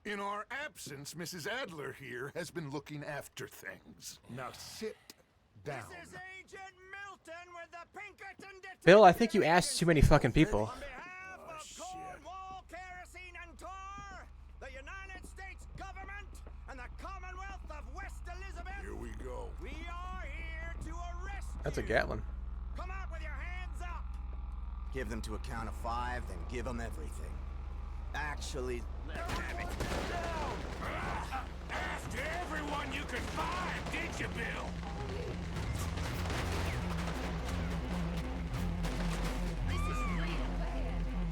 In our absence, Mrs. Adler here has been looking after things. Now sit down. This is Agent Milton with the Pinkerton Detective. Bill, I think you asked too many fucking people. On behalf of Cornwall Kerosene and Tar, the United States government, and the Commonwealth of West Elizabeth, Here we go. we are here to arrest That's a you. Gatlin. Come out with your hands up. Give them to a count of 5, then give them everything. Actually, let them have it. After everyone you could find, did you, Bill?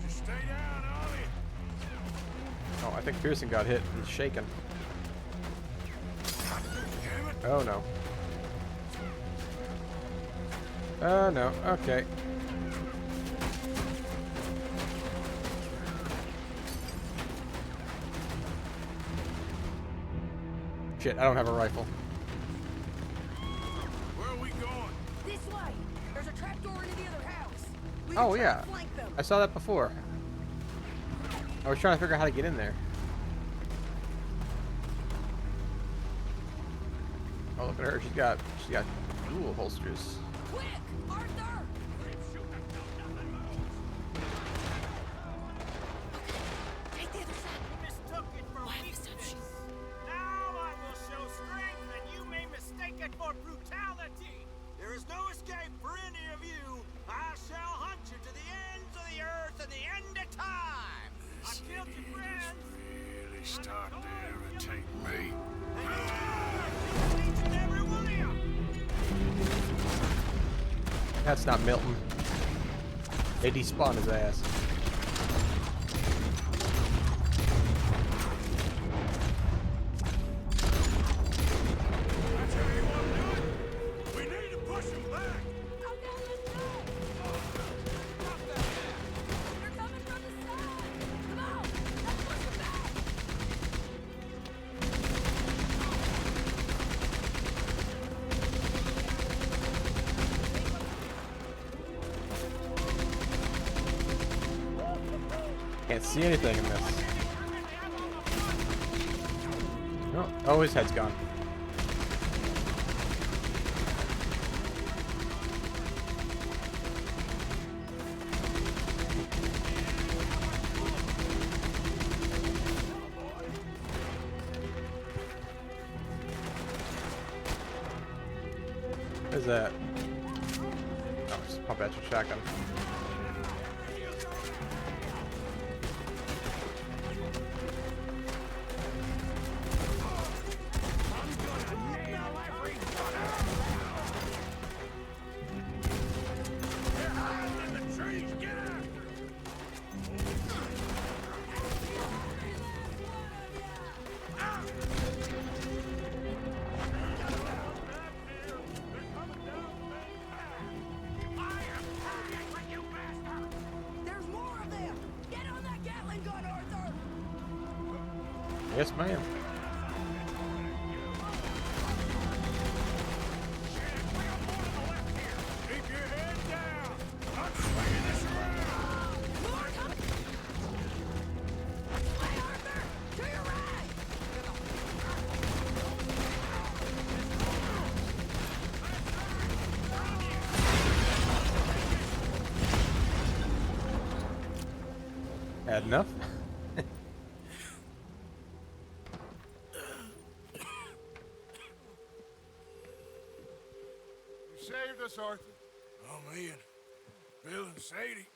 Just stay down, Ollie. Oh, I think Pearson got hit. He's shaking. Oh no. Oh no. Okay. Shit, I don't have a rifle. Where are we going? This way. There's a trapdoor into the other house. We Oh can try yeah. to flank them. I saw that before. I was trying to figure out how to get in there. Oh, look at her. She's got dual holsters. Quick, Arthur! Take the other side. Mistook it for weakness. Now I will show strength, and you may mistake it for brutality. There is no escape for any of you. I shall hunt you to the ends of the earth and the end of time. I've killed your friends. Really starting to irritate me. Each and every one of you. That's not Milton. They despawned his ass. That's everyone do. We need to push him back. Oh no, let's go! They're coming from the side! Come on! Let's push them back! Can't see anything in this. Oh, his head's gone. What is that? Oh, just pop out your shotgun. There's more of them! Get on that Gatling gun, Arthur! Yes, ma'am. Keep your head down. I'm swinging this around. More coming! Way, Arthur! To your right! Had enough? You saved us, Arthur. Oh, me and Bill and Sadie.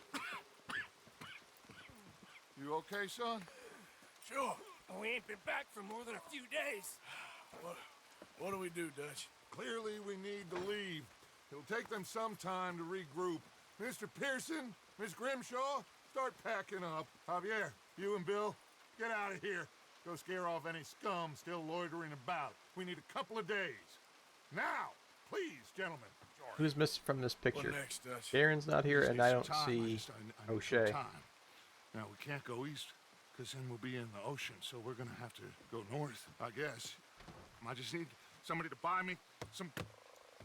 You okay, son? Sure. We ain't been back for more than a few days. What do we do, Dutch? Clearly, we need to leave. It'll take them some time to regroup. Mr. Pearson, Miss Grimshaw, start packing up. Javier, you and Bill, get out of here. Go scare off any scum still loitering about. We need a couple of days. Now, please, gentlemen. Who's missing from this picture? What next, Dutch? Darren's not here, Just and need I some don't time. see I need some O'Shea. time. Now, we can't go east, because then we'll be in the ocean, so we're gonna have to go north, I guess. I just need somebody to buy me some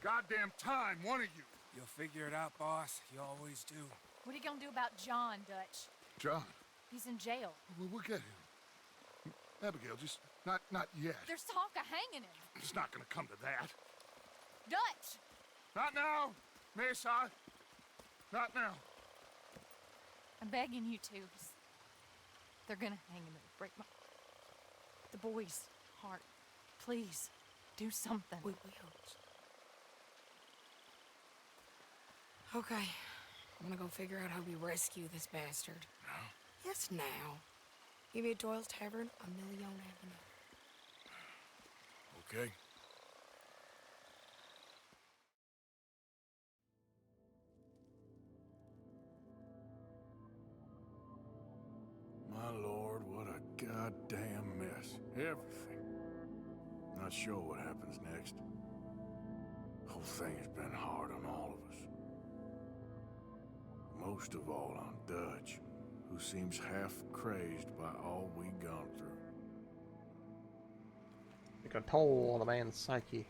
goddamn time, one of you. You'll figure it out, boss. You always do. What are you gonna do about John, Dutch? John, He's in jail. we'll get him. Abigail, just not yet. There's talk of hanging him. It's not gonna come to that. Dutch! Not now, Miss. Not now. I'm begging you to. They're gonna hang him. It'll break the boy's heart. Please, do something. We will. Okay. I'm gonna go figure out how we rescue this bastard. No. Yes, now. Give me at Doyle's Tavern, a Million Avenue. Okay. My lord, what a goddamn mess. Everything. Not sure what happens next. Whole thing has been hard on all of us. Most of all on Dutch, who seems half crazed by all we gone through. Take a toll on a man's psyche.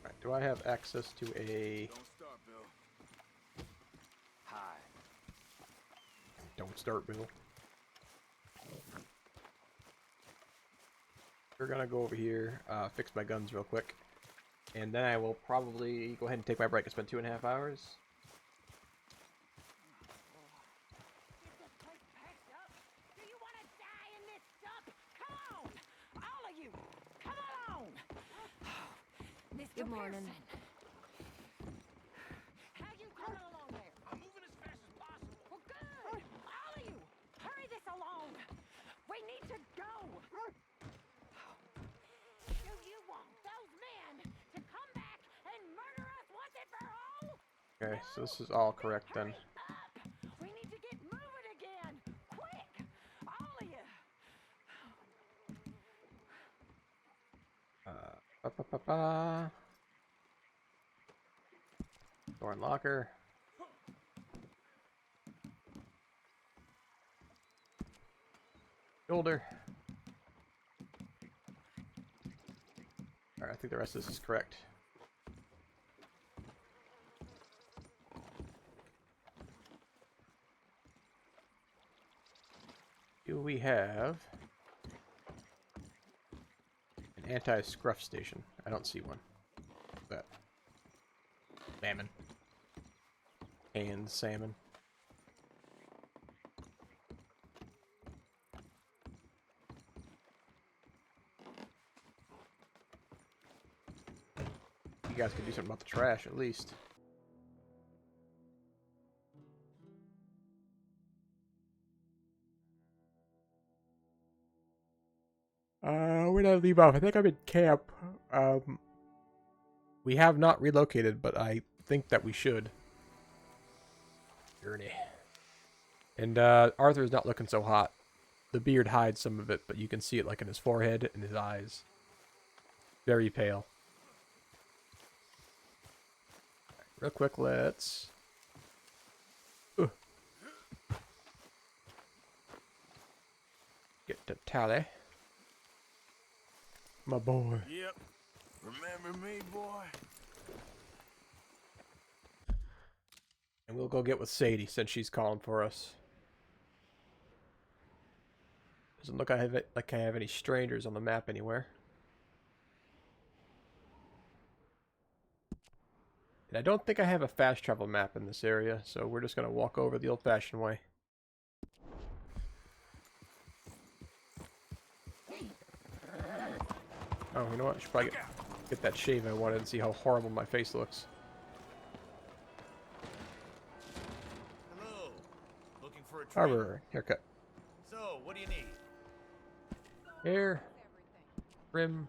Right, do I have access to a... Don't start, Bill. Hi. Don't start, Bill. We're gonna go over here, fix my guns real quick. And then I will probably go ahead and take my break. I spent 2.5 hours. Do you want to die in this stuff? Come on! All of you! Come on! Mr. Good morning. Pearson. How you coming along there? I'm moving as fast as possible. Well, good! All of you! Hurry this along! We need to go! Do you want those men to come back and murder us once and for all? Okay, so this is all correct then. Up! We need to get moving again! Quick! All of you! Ba-ba-ba-ba. Door and locker. Shoulder. Alright, I think the rest of this is correct. Do we have an anti-scruff station? I don't see one. What's that? Salmon. Canned salmon. You guys could do something about the trash at least. Where did I leave off? I think I'm in camp. We have not relocated, but I think that we should. Journey. And Arthur's not looking so hot. The beard hides some of it, but you can see it like in his forehead and his eyes. Very pale. Real quick, let's... get to Tally. My boy. Yep. Remember me, boy? And we'll go get with Sadie since she's calling for us. Doesn't look like I have any strangers on the map anywhere. And I don't think I have a fast travel map in this area, so we're just going to walk over the old-fashioned way. Oh, you know what? I should probably get that shave I wanted and see how horrible my face looks. Hello. Looking for a trim? Harbor haircut. So, what do you need? Hair. Trim.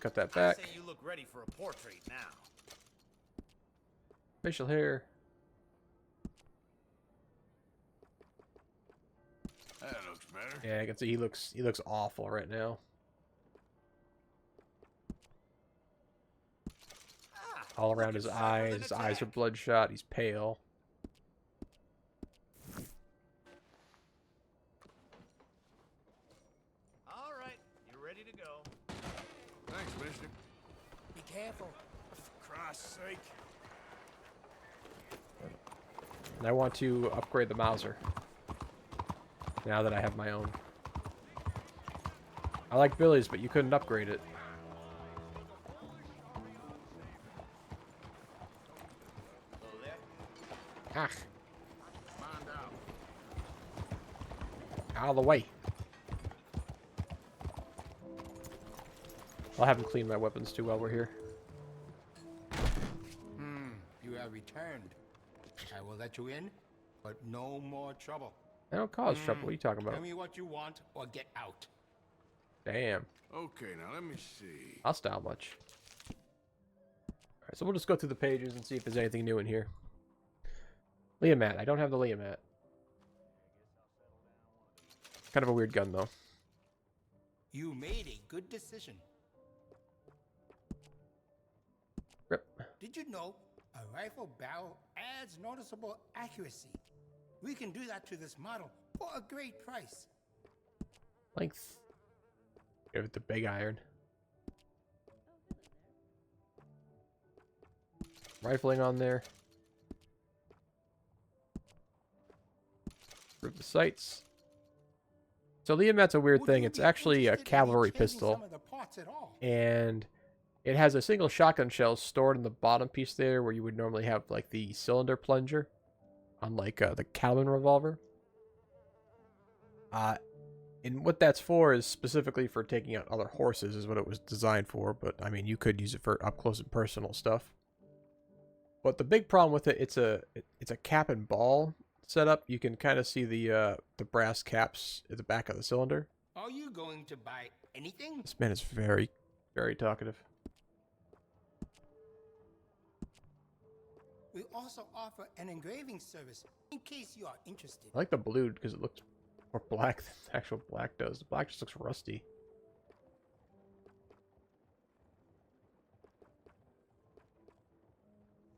Cut that back. I say you look ready for a portrait now. Facial hair. That looks better. Yeah, I can see he looks awful right now. All around his eyes are bloodshot, he's pale. All right, you're ready to go. Thanks, mister. Be careful. For Christ's sake. And I want to upgrade the Mauser. Now that I have my own. I like Billy's, but you couldn't upgrade it. Ah. Out of the way. I'll have him clean my weapons too while we're here. You have returned. I will let you in, but no more trouble. I don't cause trouble. What are you talking Tell about? me what you want or get out. Damn. Okay, now let me see. Hostile much. Alright, so we'll just go through the pages and see if there's anything new in here. Leomat. I don't have the Leomat. Kind of a weird gun, though. You made a good decision. Rip. Did you know a rifle barrel adds noticeable accuracy? We can do that to this model for a great price. Length. Give it the big iron. Rifling on there. Improve the sights. So Leomat's a weird Would thing. you It's be actually a interested in cavalry changing pistol. some of the parts at all? And it has a single shotgun shell stored in the bottom piece there where you would normally have like the cylinder plunger on like the Calvin revolver. And what that's for is specifically for taking out other horses is what it was designed for, but I mean you could use it for up close and personal stuff. But the big problem with it, it's a cap and ball setup. You can kind of see the brass caps at the back of the cylinder. Are you going to buy anything? This man is very, very talkative. We also offer an engraving service in case you are interested. I like the blue because it looks more black than the actual black does. The black just looks rusty.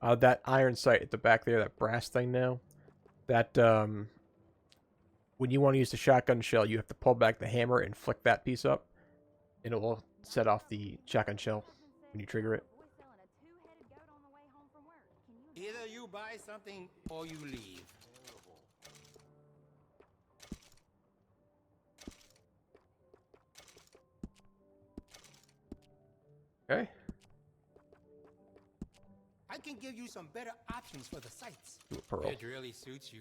That iron sight at the back there, that brass thing now, that when you want to use the shotgun shell, you have to pull back the hammer and flick that piece up, and it will set off the shotgun shell when you trigger it. Either you buy something or you leave. Okay. I can give you some better options for the sights. Do a pearl. It really suits you.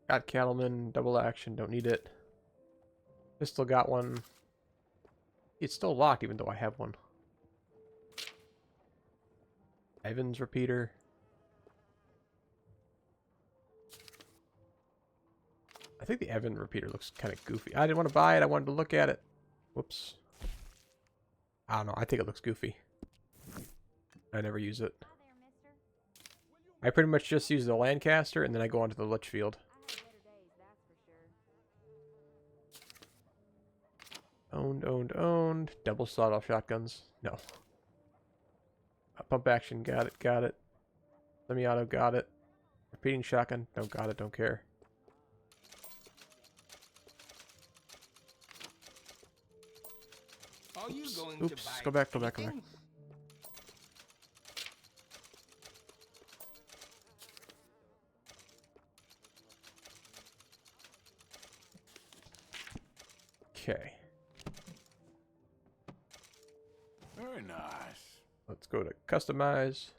Got Cattleman, double action, don't need it. Pistol got one. It's still locked even though I have one. Evans repeater. I think the Evan repeater looks kind of goofy. I didn't want to buy it, I wanted to look at it. Whoops. I don't know, I think it looks goofy. I never use it. I pretty much just use the Lancaster and then I go onto the Litchfield. Owned. Double sawed-off shotguns. No. Pump action, got it. Semi-auto, got it. Repeating shotgun, don't got it, don't care. Are you going Oops, to buy go back. anything? Okay. Very nice. Let's go to customize.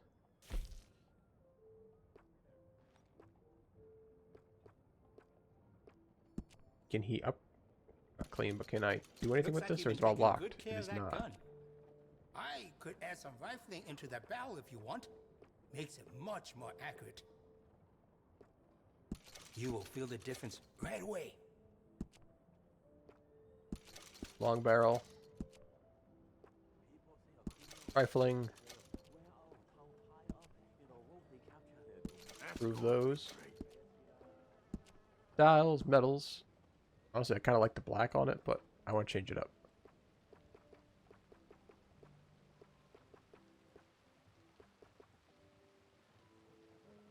Can he up? Not clean, but can I do anything Looks with like this, you've or is been it all taking locked? good It care is of that not. gun. I could add some rifling into that barrel if you want. Makes it much more accurate. You will feel the difference right away. Long barrel. Rifling. Improve those. Dials, metals. Honestly, I kind of like the black on it, but I want to change it up.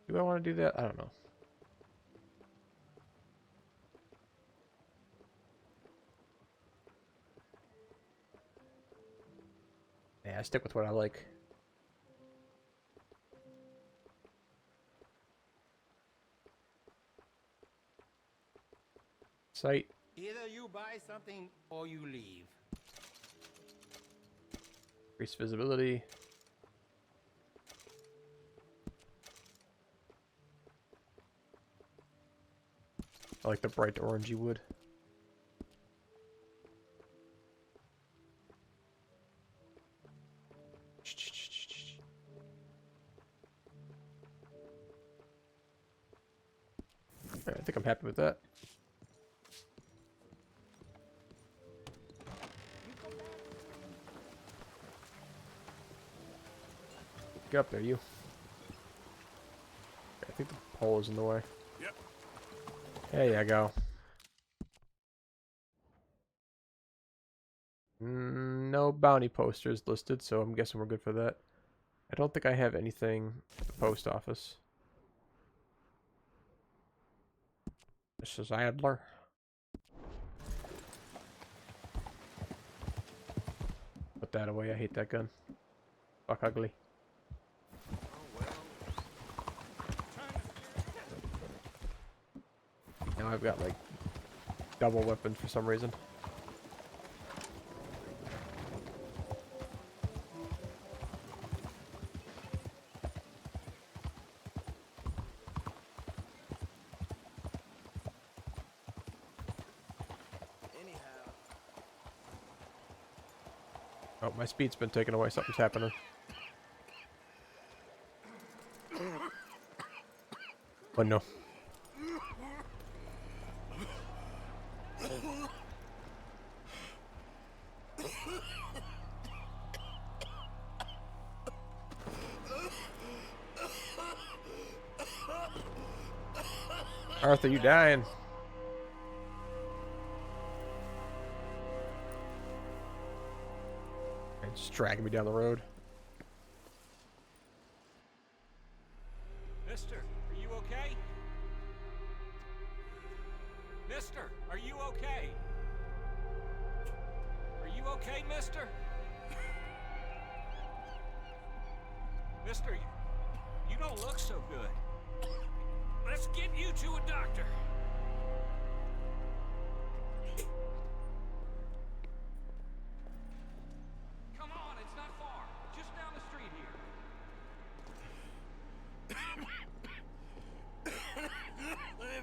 Do I want to do that? I don't know. Yeah, I stick with what I like. Sight. Either you buy something or you leave. Increase visibility. I like the bright orangey wood. Alright, I think I'm happy with that. Get up there, you. I think the pole is in the way. Yep. There you go. No bounty posters listed, so I'm guessing we're good for that. I don't think I have anything at the post office. Mrs. Adler. Put that away, I hate that gun. Fuck ugly. Now I've got like double weapons for some reason. Oh, my speed's been taken away. Something's happening. Oh no. Arthur, you dying? It's just dragging me down the road. Mister, are you okay? Mister, are you okay? Are you okay, mister? Mister, you don't look so good. Let's get you to a doctor. Come on, it's not far. Just down the street here.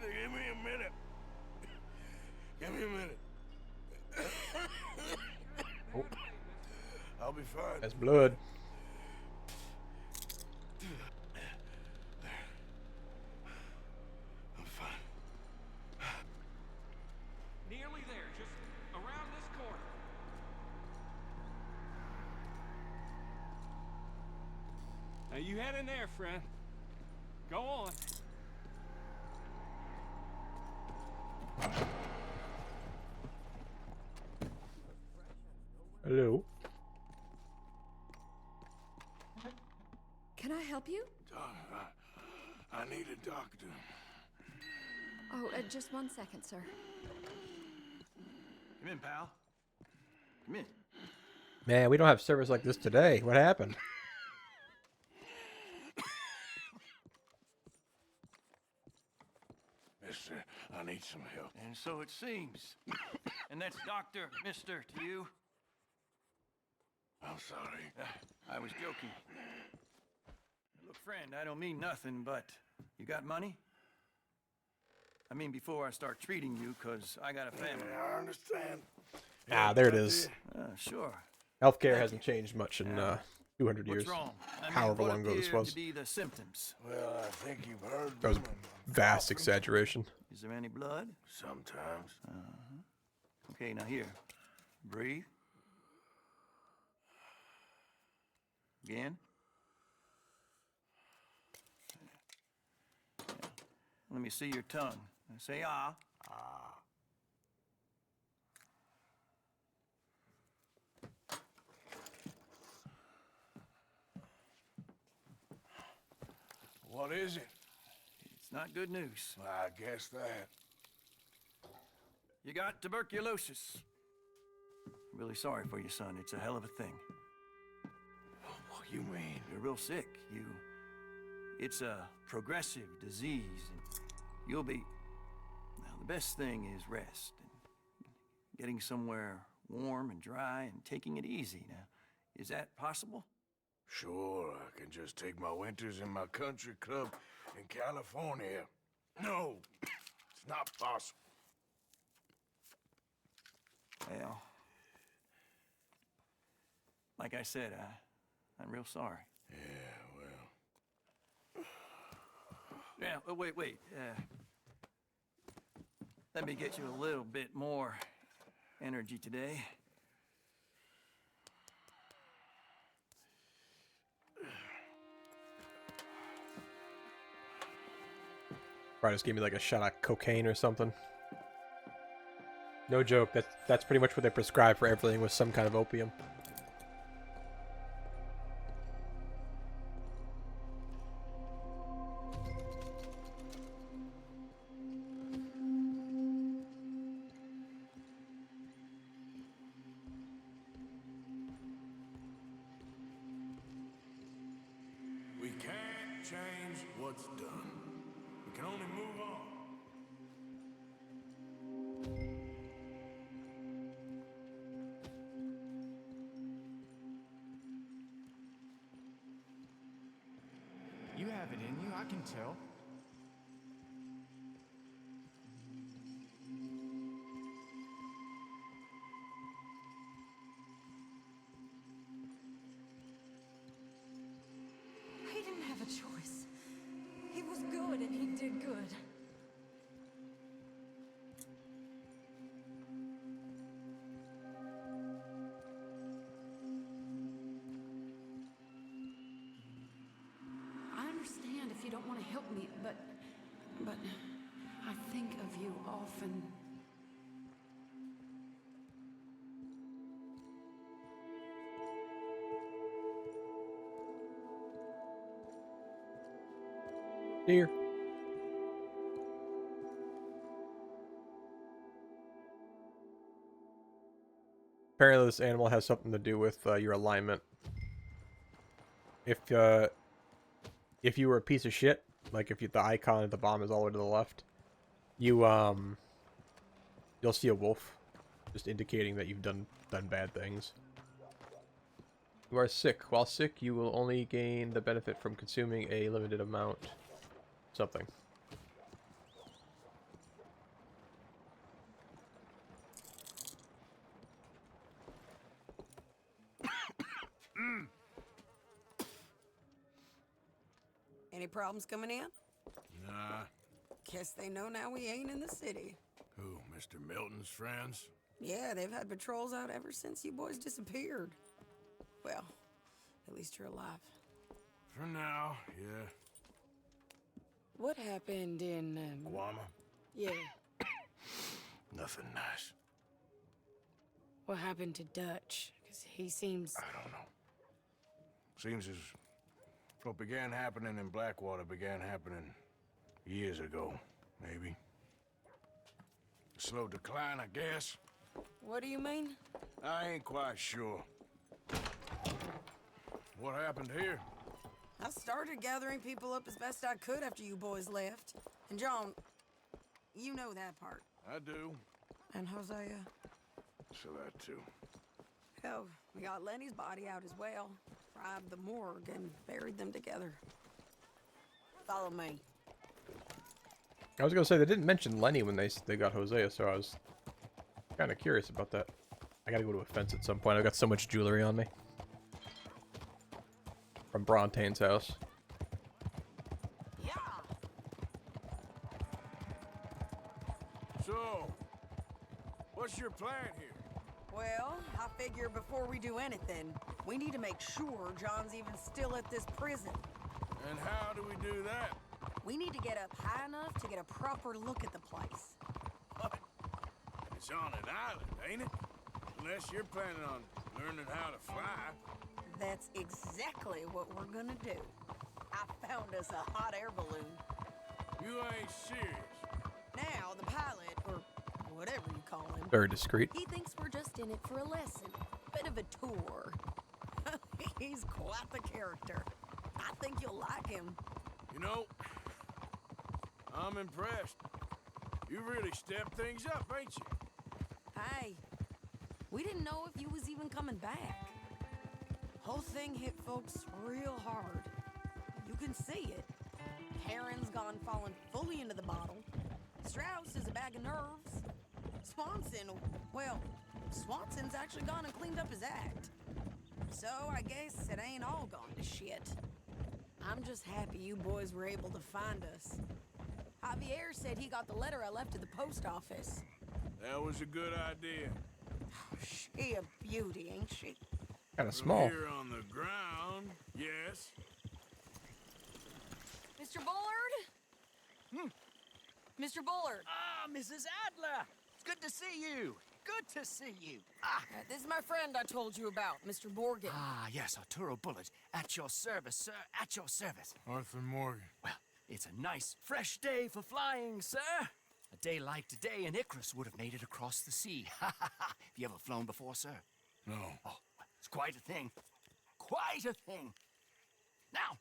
Give me a minute. Give me a minute. Oh, I'll be fine. that's blood. I'm fine. Nearly there, just around this corner. Now you head in there, friend. Go on. Hello. Can I help you? I need a doctor. Oh, just 1 second, sir. Come in, pal. Come in. Man, we don't have service like this today. What happened? Mister, I need some help. And so it seems. And that's Dr. Mister to you? I'm sorry. I was joking. Look, friend, I don't mean nothing, but you got money? I mean, before I start treating you, because I got a family. I understand. Ah, there it is. Sure. Healthcare hasn't changed much in 200 years. What's wrong? I mean, However what long ago this appear was. to be the symptoms? Well, I think you've heard That was them. vast exaggeration. Is there any blood? Sometimes. Okay, now here. Breathe. Again. Let me see your tongue. Say ah. What is it? It's not good news. I guess that. You got tuberculosis. Really sorry for you, son. It's a hell of a thing. you mean? You're real sick. It's a progressive disease, and you'll be... Well, the best thing is rest, and getting somewhere warm and dry and taking it easy. Now, is that possible? Sure, I can just take my winters in my country club in California. No, it's not possible. Well, like I said, I'm real sorry. Yeah, well... Yeah, oh, wait. Let me get you a little bit more energy today. Probably just gave me like a shot of cocaine or something. No joke, that's pretty much what they prescribe for everything with some kind of opium. We can't change what's done. We can only move on. You have it in you, I can tell. He didn't have a choice. He was good and he did good. I understand if you don't want to help me, but I think of you often. Dear. Apparently this animal has something to do with your alignment. If you were a piece of shit, like if the icon at the bottom is all the way to the left, you'll see a wolf, just indicating that you've done bad things. You are sick. While sick, you will only gain the benefit from consuming a limited amount. Something. Any problems coming in? Nah. Guess they know now we ain't in the city. Who, Mr. Milton's friends? Yeah, they've had patrols out ever since you boys disappeared. Well, at least you're alive. For now, yeah. What happened in, Guama? Yeah. Nothing nice. What happened to Dutch? Because he seems... I don't know. Seems as what began happening in Blackwater began happening years ago, maybe. Slow decline, I guess. What do you mean? I ain't quite sure. What happened here? I started gathering people up as best I could after you boys left. And John, you know that part. I do. And Hosea? So that too. Hell, we got Lenny's body out as well. Robbed the morgue and buried them together. Follow me. I was gonna say they didn't mention Lenny when they got Hosea, so I was kind of curious about that. I gotta go to a fence at some point. I've got so much jewelry on me from Brontane's house. Yeah. So, what's your plan here? Well, I figure before we do anything, we need to make sure John's even still at this prison. And how do we do that? We need to get up high enough to get a proper look at the place. What? It's on an island, ain't it? Unless you're planning on learning how to fly. That's exactly what we're gonna do. I found us a hot air balloon. You ain't serious. Now, the pilot, or whatever you call him... Very discreet. He thinks we're just in it for a lesson. Bit of a tour. He's quite the character. I think you'll like him. You know, I'm impressed. You really stepped things up, ain't you? Hey, we didn't know if you was even coming back. Whole thing hit folks real hard. You can see it. Karen's gone falling fully into the bottle. Strauss is a bag of nerves. Swanson's actually gone and cleaned up his act. So I guess it ain't all gone to shit. I'm just happy you boys were able to find us. Javier said he got the letter I left at the post office. That was a good idea. She a beauty, ain't she? Kind of small. Here on the ground, yes. Mr. Bullard? Mr. Bullard. Ah, Mrs. Adler. It's good to see you. Good to see you. This is my friend I told you about, Mr. Morgan. Ah, yes, Arturo Bullard. At your service, sir. At your service. Arthur Morgan. Well, it's a nice, fresh day for flying, sir. A day like today, and Icarus would have made it across the sea. Have you ever flown before, sir? No. Oh, it's quite a thing. Quite a thing. Now,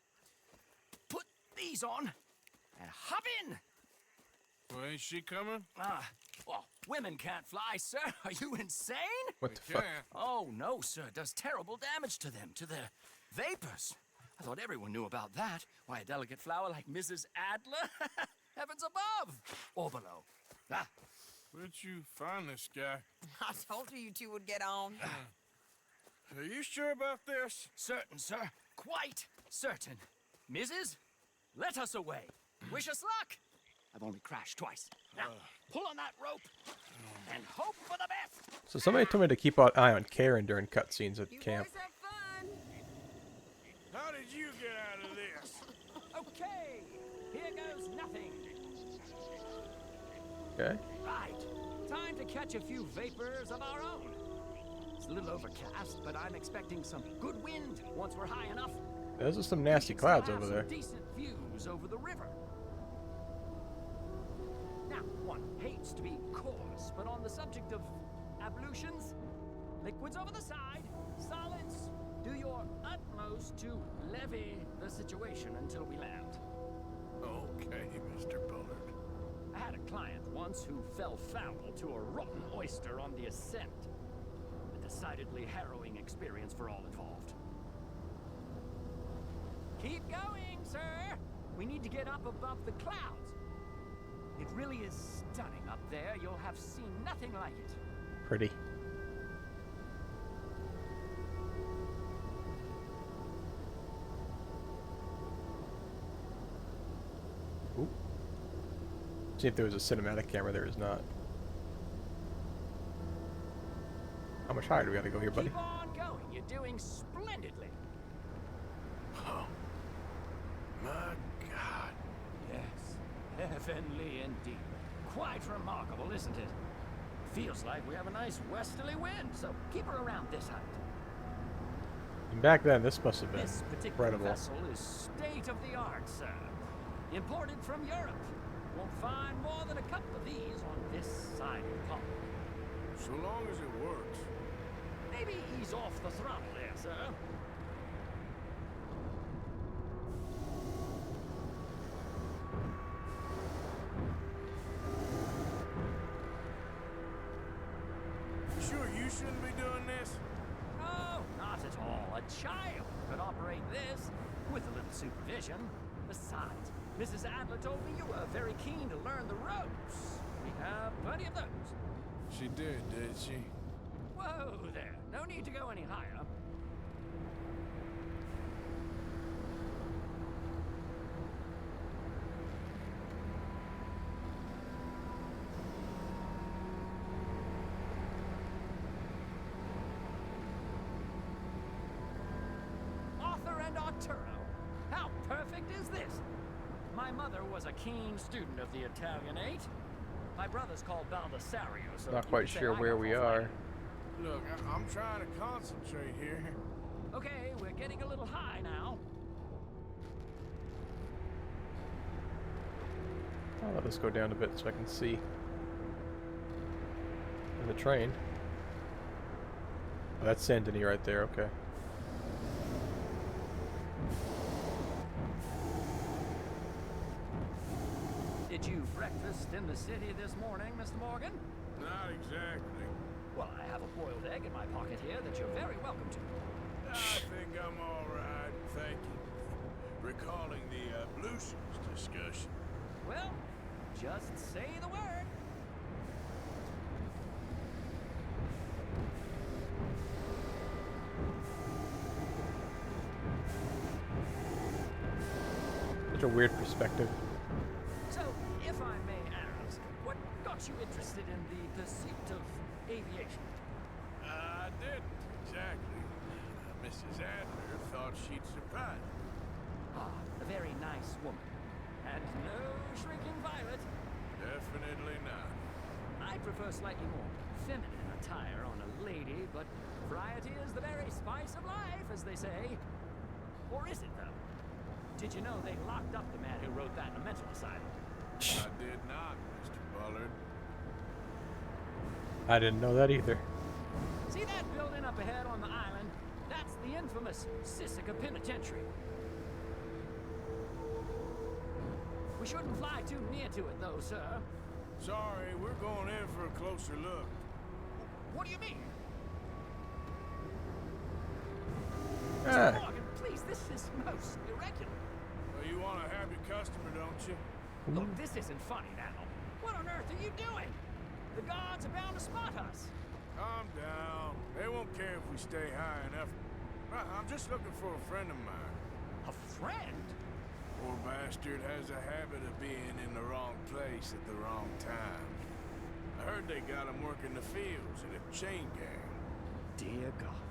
put these on and hop in. Well, ain't she coming? Well, women can't fly, sir. Are you insane? What the fuck? Oh, no, sir. It does terrible damage to them, to their vapors. I thought everyone knew about that. Why, a delicate flower like Mrs. Adler? Heavens above or below. Where'd you find this guy? I told you two would get on. Are you sure about this? Certain, sir. Quite certain. Mrs., let us away. Wish us luck. I've only crashed twice. Now, pull on that rope and hope for the best. So somebody told me to keep an eye on Karen during cutscenes at camp. Boys have fun. How did you get out of this? Okay, here goes nothing. Okay. Right, time to catch a few vapors of our own. It's a little overcast, but I'm expecting some good wind once we're high enough. Those are some nasty clouds over there. Decent views over the river. Now, one hates to be coarse, but on the subject of ablutions, liquids over the side, solids, do your utmost to levy the situation until we land. Okay, Mr. Bullard. I had a client once who fell foul to a rotten oyster on the ascent. A decidedly harrowing experience for all involved. Keep going, sir! We need to get up above the clouds. It really is stunning up there. You'll have seen nothing like it. Pretty. Ooh. See if there was a cinematic camera. There is not. How much higher do we gotta go here, buddy? Keep on going. You're doing splendidly. Oh, my God. Yes, heavenly indeed. Quite remarkable, isn't it? Feels like we have a nice westerly wind, so keep her around this height. And back then, this must have been This particular incredible. vessel is state-of-the-art, sir. Imported from Europe. Won't find more than a couple of these on this side of the pond. So long as it works. Maybe ease off the throttle there, sir. Sure you shouldn't be doing this? No, not at all. A child could operate this with a little supervision. Besides, Mrs. Adler told me you were very keen to learn the ropes. We have plenty of those. She did she? Whoa there. No need to go any higher. Arthur and Arturo. How perfect is this? My mother was a keen student of the Italianate. My brother's called Baldessario, so Not you quite could say sure I where know we full are. flight. Look, I'm trying to concentrate here. Okay, we're getting a little high now. I'll let this go down a bit so I can see. And the train. Oh, that's Saint Denis right there, okay. Did you breakfast in the city this morning, Mr. Morgan? Not exactly. Well, I have a boiled egg in my pocket here that you're very welcome to. I think I'm all right, thank you. Recalling the ablutions discussion. Well, just say the word. Such a weird perspective. So, if I may ask, what got you interested in the pursuit of aviation? I didn't, exactly. Mrs. Adler thought she'd surprise me. Ah, a very nice woman. And no shrinking violet. Definitely not. I prefer slightly more feminine attire on a lady, but variety is the very spice of life, as they say. Or is it, though? Did you know they locked up the man who wrote that in a mental asylum? I did not, Mr. Bullard. I didn't know that either. See that building up ahead on the island? That's the infamous Sisika Penitentiary. We shouldn't fly too near to it, though, sir. Sorry, we're going in for a closer look. What do you mean? Ah. Mr. Morgan, please, this is most irregular. Well, you want a happy customer, don't you? Look, this isn't funny now. What on earth are you doing? The guards are bound to spot us. Calm down. They won't care if we stay high enough. I'm just looking for a friend of mine. A friend? Poor bastard has a habit of being in the wrong place at the wrong time. I heard they got him working the fields in a chain gang. Dear God.